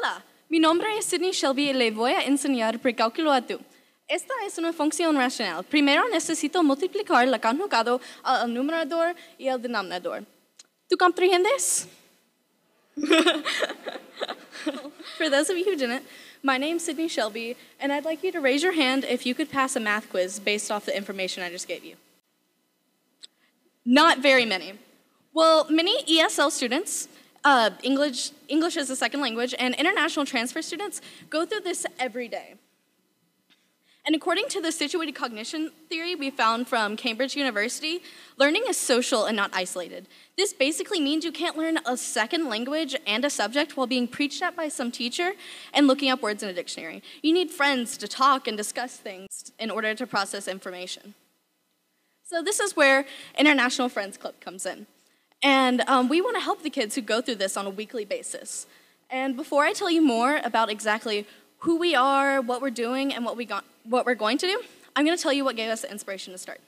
Hola, mi nombre es Shelby y le voy a enseñar precálculo a tú. Esta es una función racional. Primero necesito multiplicar la conjugado al numerador y al denominador. ¿Tú comprendes? For those of you who didn't, my name's Shelby, and I'd like you to raise your hand if you could pass a math quiz based off the information I just gave you. Not very many. Well, many ESL students, English as a second language, and international transfer students go through this every day. And according to the situated cognition theory we found from Cambridge University, learning is social and not isolated. This basically means you can't learn a second language and a subject while being preached at by some teacher and looking up words in a dictionary. You need friends to talk and discuss things in order to process information. So this is where International Friends Club comes in. And we want to help the kids who go through this on a weekly basis. And before I tell you more about exactly who we are, what we're doing, and what we're going to do, I'm going to tell you what gave us the inspiration to start.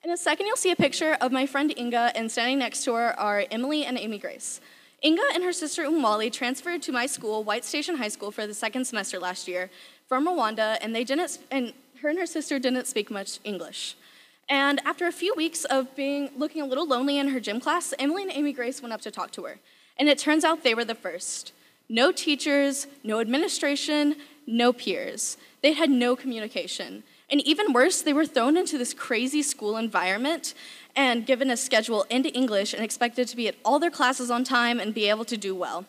In a second, you'll see a picture of my friend Inga, and standing next to her are Emily and Amy Grace. Inga and her sister Umwali transferred to my school, White Station High School, for the second semester last year from Rwanda, and her and her sister didn't speak much English. And after a few weeks of looking a little lonely in her gym class, Emily and Amy Grace went up to talk to her. And it turns out they were the first. No teachers, no administration, no peers. They had no communication. And even worse, they were thrown into this crazy school environment and given a schedule into English and expected to be at all their classes on time and be able to do well.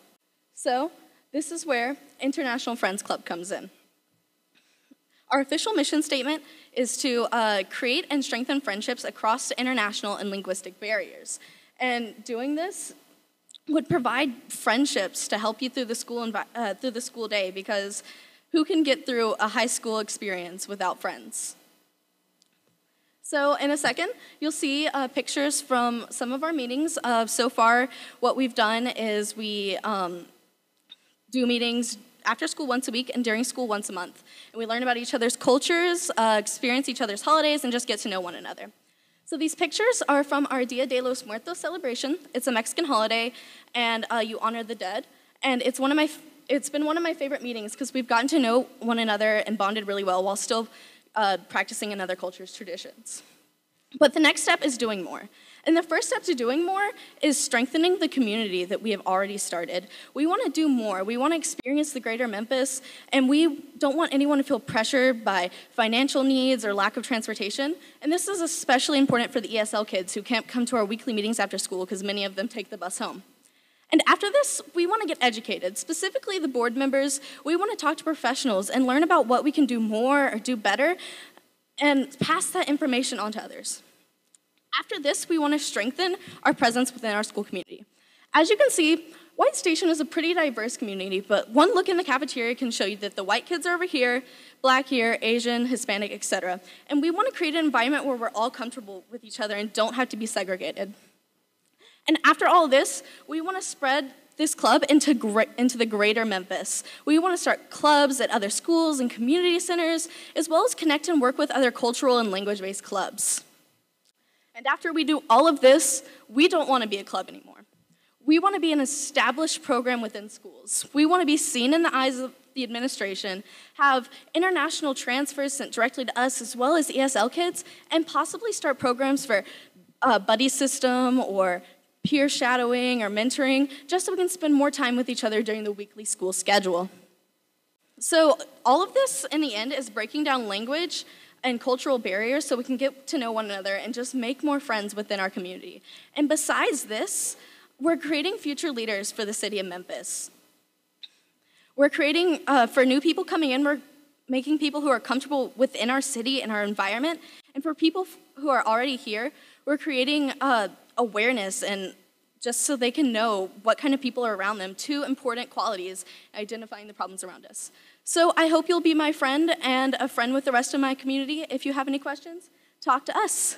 So this is where International Friends Club comes in. Our official mission statement is to create and strengthen friendships across international and linguistic barriers. And doing this would provide friendships to help you through the school day, because who can get through a high school experience without friends? So in a second, you'll see pictures from some of our meetings. So far, what we've done is we do meetings after school once a week and during school once a month. And we learn about each other's cultures, experience each other's holidays, and just get to know one another. So these pictures are from our Dia de los Muertos celebration. It's a Mexican holiday, and you honor the dead. And it's been one of my favorite meetings because we've gotten to know one another and bonded really well while still practicing another culture's traditions. But the next step is doing more. And the first step to doing more is strengthening the community that we have already started. We want to do more. We want to experience the greater Memphis, and we don't want anyone to feel pressured by financial needs or lack of transportation. And this is especially important for the ESL kids who can't come to our weekly meetings after school because many of them take the bus home. And after this, we want to get educated. Specifically, the board members, we want to talk to professionals and learn about what we can do more or do better and pass that information on to others. After this, we want to strengthen our presence within our school community. As you can see, White Station is a pretty diverse community, but one look in the cafeteria can show you that the white kids are over here, black here, Asian, Hispanic, etc. And we want to create an environment where we're all comfortable with each other and don't have to be segregated. And after all this, we want to spread this club into the greater Memphis. We want to start clubs at other schools and community centers, as well as connect and work with other cultural and language-based clubs. And after we do all of this, we don't want to be a club anymore. We want to be an established program within schools. We want to be seen in the eyes of the administration, have international transfers sent directly to us as well as ESL kids, and possibly start programs for buddy system or peer shadowing or mentoring, just so we can spend more time with each other during the weekly school schedule. So all of this, in the end, is breaking down language and cultural barriers so we can get to know one another and just make more friends within our community. And besides this, we're creating future leaders for the city of Memphis. We're creating, for new people coming in, we're making people who are comfortable within our city and our environment. And for people who are already here, we're creating awareness and just so they can know what kind of people are around them, two important qualities, identifying the problems around us. So I hope you'll be my friend and a friend with the rest of my community. If you have any questions, talk to us.